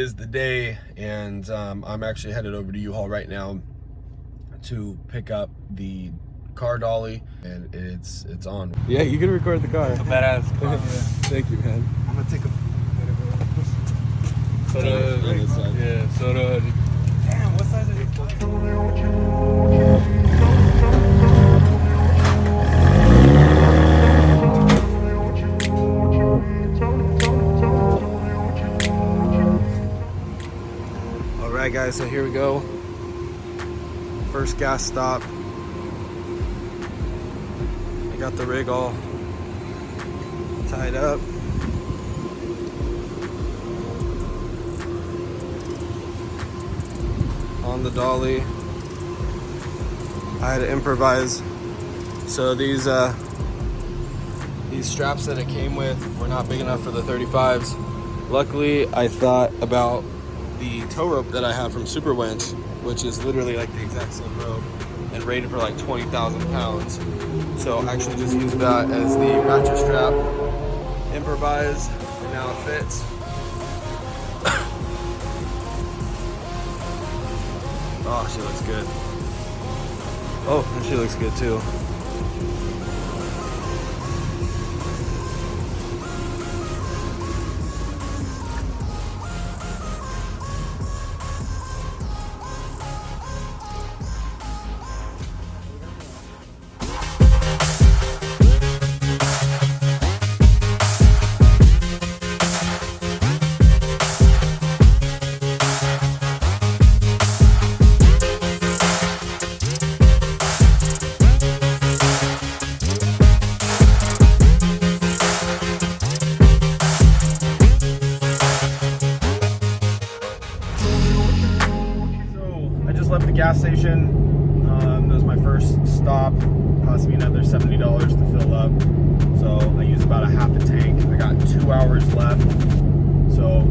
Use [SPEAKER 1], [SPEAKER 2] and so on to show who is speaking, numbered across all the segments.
[SPEAKER 1] is the day, and I'm actually headed over to U-Haul right now to pick up the car dolly, and it's on. Yeah, you can record the car.
[SPEAKER 2] It's a badass car.
[SPEAKER 1] Thank you, man.
[SPEAKER 2] I'm gonna take a
[SPEAKER 1] Yeah, soda.
[SPEAKER 2] Damn, what size is it?
[SPEAKER 1] Alright guys, so here we go. First gas stop. I got the rig all tied up. On the dolly. I had to improvise. So these straps that it came with were not big enough for the 35s. Luckily, I thought about the tow rope that I have from Super Winch, which is literally like the exact same rope and rated for like 20,000 pounds. So I actually just used that as the ratchet strap, improvised, and now it fits. Oh, she looks good. Oh, and she looks good too. Left the gas station. That was my first stop. Cost me another $70 to fill up. So I used about a half a tank. I got 2 hours left. So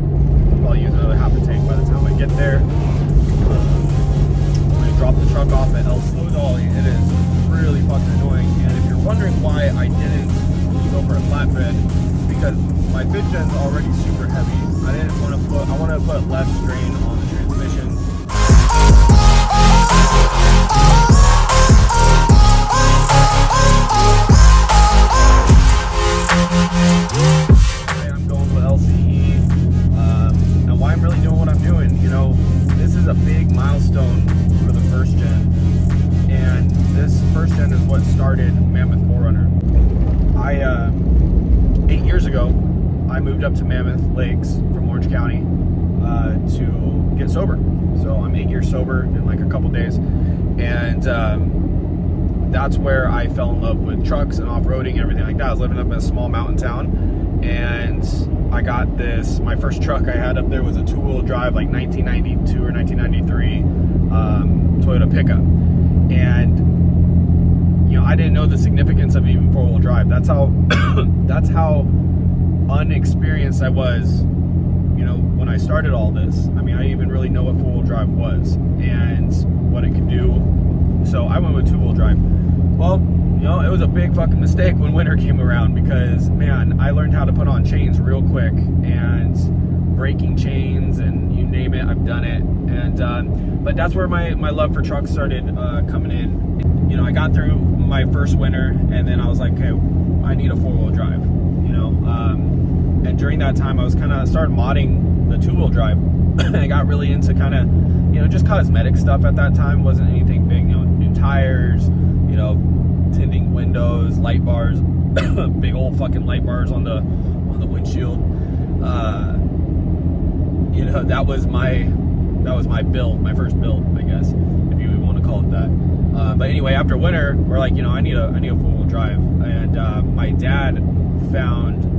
[SPEAKER 1] I'll use another half a tank by the time I get there. I'm going to drop the truck off at El Slow Dolly. It is really fucking annoying. And if you're wondering why I didn't go for a flatbed, because my fifth gen's already super heavy. I wanted to put less strain on the transmission. I'm going with LCE, and why I'm really doing what I'm doing, you know, this is a big milestone for the first gen, and this first gen is what started Mammoth 4runner. 8 years ago, I moved up to Mammoth Lakes from Orange County to get sober. So I'm 8 years sober in like a couple days, and that's where I fell in love with trucks and off-roading and everything like that. I was living up in a small mountain town, and I got this, my first truck I had up there was a two-wheel drive, like 1992 or 1993 Toyota pickup. And you know, I didn't know the significance of even four-wheel drive. That's how that's how unexperienced I was, you know, when I started all this. I mean, I didn't even really know what four-wheel drive was and what it could do. So I went with two-wheel drive. Well, you know, it was a big fucking mistake when winter came around, because, man, I learned how to put on chains real quick, and braking chains and you name it, I've done it. And but that's where my love for trucks started coming in. You know, I got through my first winter, and then I was like, okay, I need a four-wheel drive, you know. And during that time, I was kind of started modding the two-wheel drive. I got really into kind of, you know, just cosmetic stuff at that time. Wasn't anything big, you know, new tires, you know, tinting windows, light bars, big old fucking light bars on the windshield. You know, that was my build, my first build, I guess, if you would want to call it that. But anyway, after winter, we're like, you know, I need a four-wheel drive, and my dad found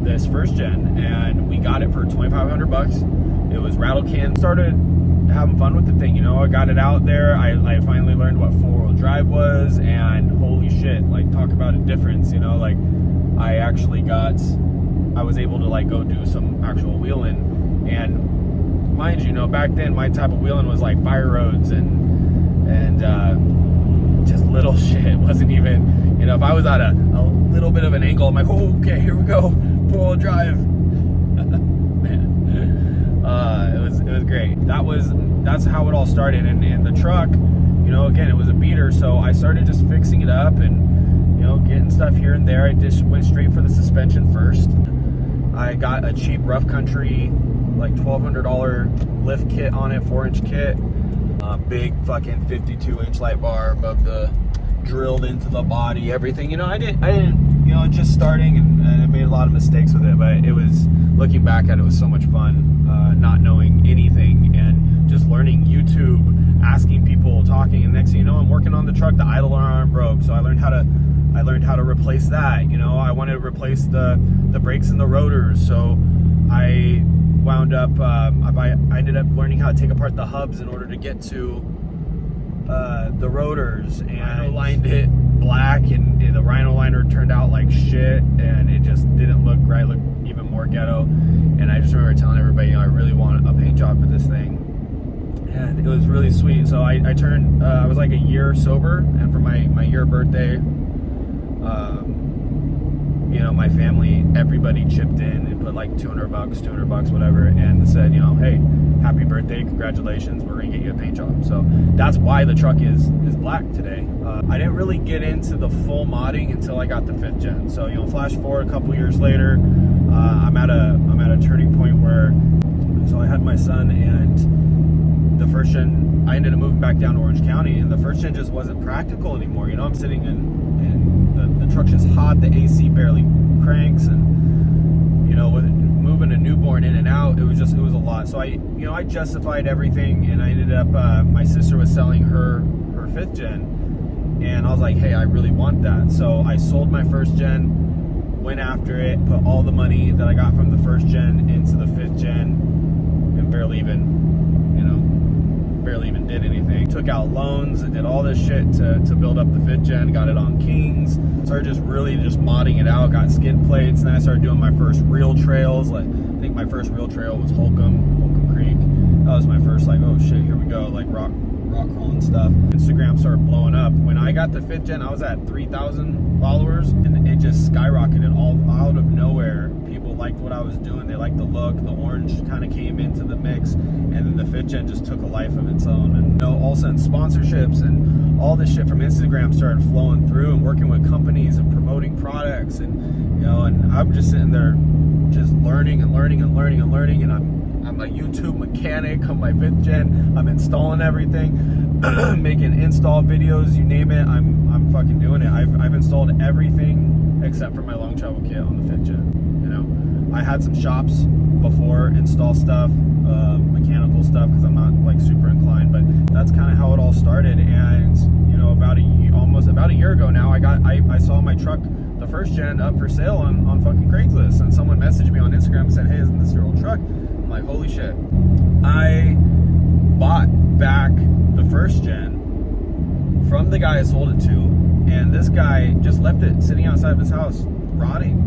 [SPEAKER 1] this first gen, and we got it for $2,500. It was rattle can. Started having fun with the thing, you know. I got it out there. I finally learned what four-wheel drive was, and holy shit, like, talk about a difference, you know. Like, I was able to like go do some actual wheeling, and mind you know, back then my type of wheeling was like fire roads and just little shit. It wasn't even, you know, if I was at a little bit of an angle, I'm like, oh, okay, here we go, four-wheel drive. Man. It was great. That's how it all started. And the truck, you know, again, it was a beater, so I started just fixing it up and, you know, getting stuff here and there. I just went straight for the suspension first. I got a cheap rough country, like $1,200 lift kit on it, 4-inch kit. Big fucking 52-inch light bar above the, drilled into the body, everything. You know, I didn't, you know, just starting, and I made a lot of mistakes with it, but it was, looking back at it, was so much fun, not knowing anything and just learning YouTube, asking people, talking, and next thing you know, I'm working on the truck. The idler arm broke, so I learned how to replace that. You know, I wanted to replace the brakes and the rotors, so I wound up, I ended up learning how to take apart the hubs in order to get to the rotors, and I lined it black, and the Rhino liner turned out like shit, and it just didn't look right, looked even more ghetto. And I just remember telling everybody, you know, I really want a paint job for this thing, and it was really sweet. So I turned, I was like a year sober, and for my year birthday, you know, my family, everybody chipped in and put like $200, whatever, and said, you know, hey, happy birthday, congratulations, we're gonna get you a paint job. So that's why the truck is black today. I didn't really get into the full modding until I got the 5th gen. So, you know, flash forward a couple years later, I'm at a turning point where, so I had my son, and the 1st gen, I ended up moving back down to Orange County, and the 1st gen just wasn't practical anymore. You know, I'm sitting in the truck's just hot, the AC barely cranks, and, you know, with moving a newborn in and out, it was a lot. So I justified everything, and I ended up, my sister was selling her 5th gen, and I was like, hey, I really want that. So I sold my 1st gen, went after it, put all the money that I got from the 1st gen into the 5th gen, and barely even did anything. Took out loans and did all this shit to build up the 5th gen, got it on Kings, started just really just modding it out, got skid plates, and then I started doing my first real trails. Like, I think my first real trail was Holcomb Creek. That was my first, like, oh shit, here we go, like rock crawling stuff. Instagram started blowing up. When I got the 5th gen, I was at 3,000 followers, and it just skyrocketed all out of nowhere. People liked what I was doing, they liked the look, the orange kind of came into the mix, and then the 5th gen just took a life of its own. And, you know, all of a sudden sponsorships and all this shit from Instagram started flowing through, and working with companies and promoting products, and, you know, and I'm just sitting there just learning, and I'm a YouTube mechanic on my 5th gen. I'm installing everything, making install videos, you name it, I'm fucking doing it. I've installed everything except for my long travel kit on the 5th gen. You know, I had some shops before install stuff, mechanical stuff, because I'm not like super inclined, but that's kind of how it all started. And, you know, almost about a year ago now, I saw my truck, the 1st gen, up for sale on fucking Craigslist, and someone messaged me on Instagram and said, hey, isn't this your old truck? I'm like, holy shit. I bought back the 1st gen from the guy I sold it to, and this guy just left it sitting outside of his house rotting,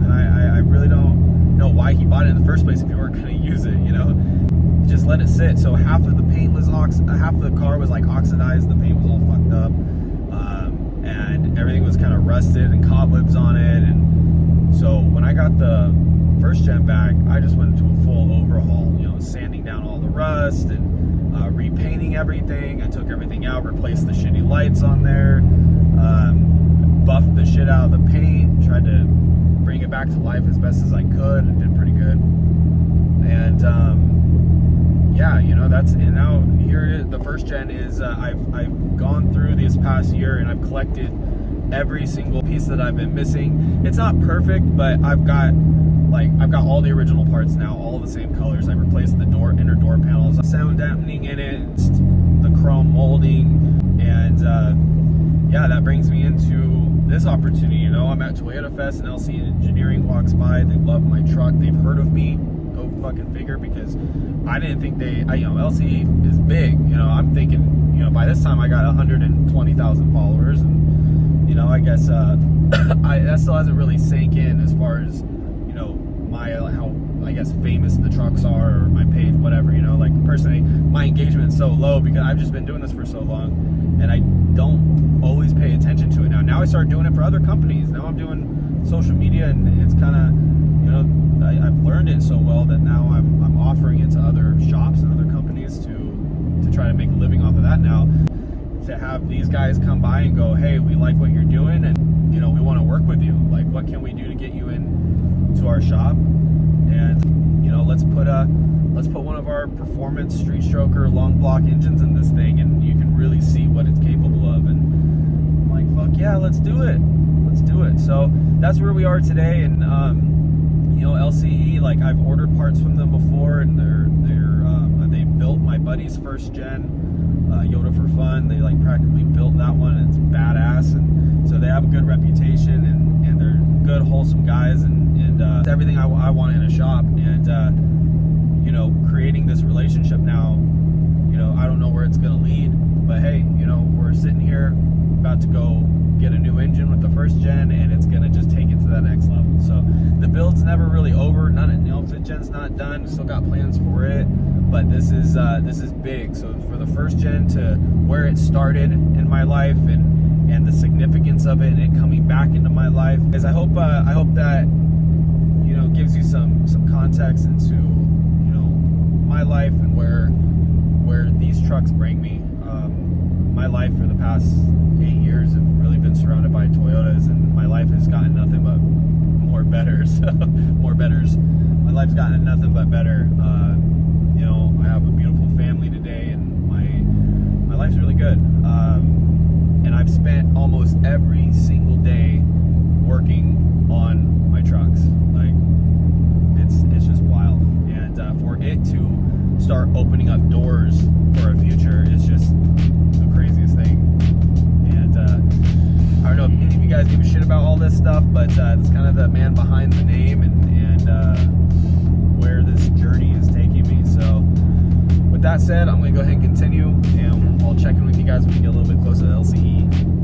[SPEAKER 1] and I really don't know why he bought it in the first place if you weren't going to use it, you know. Just let it sit. So half of the paint was half of the car was like oxidized, the paint was all fucked up, and everything was kind of rusted and cobwebs on it. And so when I got the 1st gen back, I just went into a full overhaul, you know, sanding down all the rust and repainting everything. I took everything out, replaced the shitty lights on there, buffed the shit out of the paint, tried to bring it back to life as best as I could. It did pretty good. And yeah, you know, and now here the 1st gen is, I've gone through this past year, and I've collected every single piece that I've been missing. It's not perfect, but I've got all the original parts now, all the same colors. I replaced the inner door panels, sound dampening in it, the chrome molding, and yeah, that brings me into this opportunity. You know, I'm at Toyota Fest, and LC Engineering walks by. They love my truck. They've heard of me. Go fucking figure, because I didn't think you know, LC is big. You know, I'm thinking, you know, by this time I got 120,000 followers, and, you know, I guess that still hasn't really sank in as far as, you know, how I guess famous the trucks are, or my page, whatever. You know, like, personally, my engagement is so low because I've just been doing this for so long, and I don't always pay attention to it. Now I start doing it for other companies. Now I'm doing social media, and it's kind of, you know, I've learned it so well that now I'm offering it to other shops and other companies to try to make a living off of that now. To have these guys come by and go, hey, we like what you're doing, and we want to work with you. Like, what can we do to get you in to our shop? And let's put one of our performance street stroker long block engines in this thing, and you can really see what it's capable of. And I'm like, fuck yeah, let's do it. So that's where we are today. And LCE, like, I've ordered parts from them before, and they built my buddy's first gen Yoda for Fun. They like practically built that one, and it's badass. And so they have a good reputation, and they're good, wholesome guys, and it's everything I want in a shop. And creating this relationship now, I don't know where it's gonna lead, but hey, we're sitting here about to go get a new engine with the first gen, and it's gonna just take it to that next level. So the build's never really over. Fifth gen's not done. Still got plans for it, but this is big. So for the first gen to where it started in my life, and the significance of it, and it coming back into my life, is I hope that gives you some context into my life and where these trucks bring me. My life for the past 8 years have really been surrounded by Toyotas, and my life has gotten nothing but more betters. My life's gotten nothing but better. I have a beautiful family today, and my life's really good. And I've spent almost every single day working on my trucks. Like, it's just wild. And for it to start opening up doors for our future is just the craziest thing. And I don't know if any of you guys give a shit about all this stuff, but it's kind of the man behind the name, and where this journey is taking me. So with that said, I'm going to go ahead and continue, and I'll check in with you guys when we get a little bit closer to LCE.